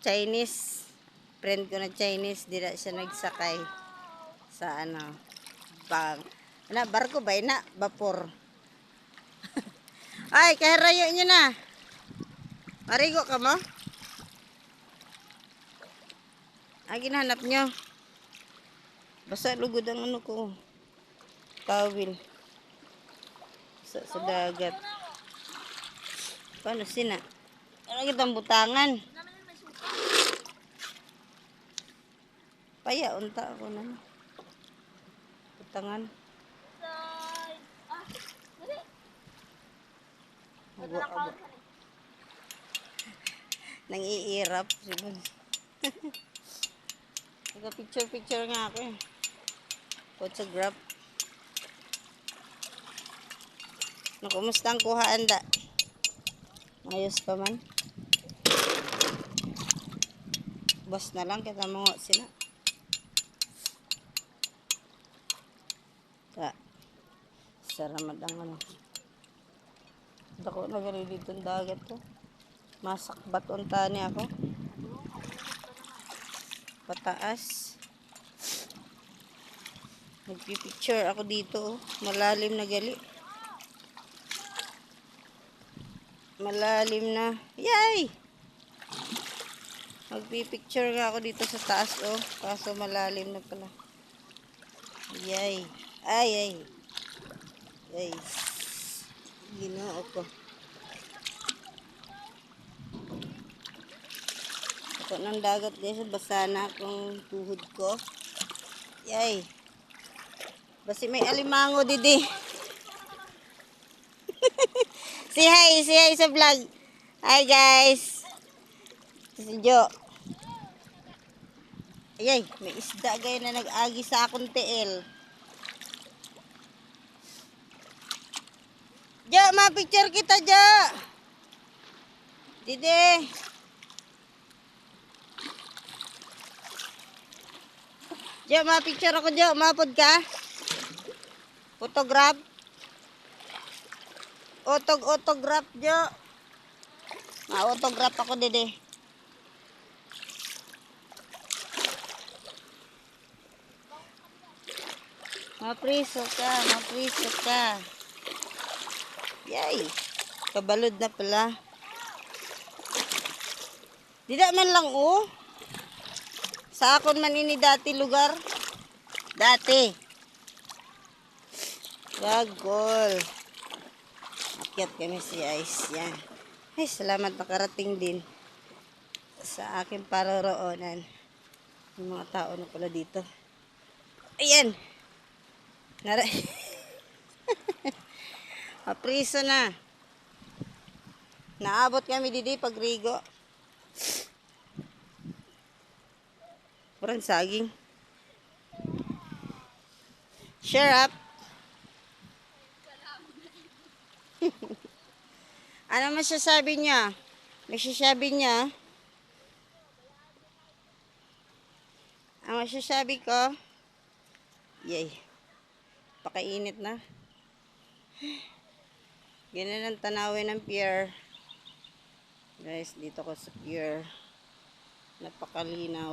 Chinese, friend ko na Chinese, di na siya nagsakay sa bag. Barko ba ina? Vapor. Ay, kahirayo nyo na. Marigo ka mo? Ginahanap nyo. Basta lugod ang ko. Tawil. Sa dagat. Paano sina? Ano kitang butangan? Paya, unta ako na. Butangan. Abo. Nang iirap. Nagka-picture nga ako eh. Photograph. Kumusta ang kuhaan da? Ayos pa man. Bas na lang kita mga sila. Saramad ang Dako na gani dito ang dagat to. Masakbat unta ni ako. Pataas. Nagpipicture ako dito. Malalim na gali. Malalim na. Yay! Magpipicture nga ako dito sa taas kaso malalim na pala. Yay! Ay! Guys, ginoo ko. Ako ng dagat guys, basa na akong tuhod ko. Yay! Basi may alimango didi. Say hi sa vlog. Hi guys. Si Jo. Ayay, may isda gaya na nag-agi sa akong TL. Jo, ma-picture kita, Jo. Didi. Jo, ma-picture ako, Jo. Mapod ka? Photograph. Autograph, Jo. Ma-autograph ako, Didi. Mapriso ka. Yay. Kabalod na pala. Di da man lang Sa akon man ini dati lugar. Dati. Gagol. Akyat kami si Ice. Yan. Ay, salamat nakarating din sa aking paroroonan. Yung mga tao na pala dito. Ayan. Mapriso na. Naabot kami didi pagrigo. Parang saging. Share up. Ano masasabi niya? Ang masasabi ko, yay. Pakainit na. Ganyan ang tanawin ng pier. Guys, dito ko sa pier. Napakalinaw.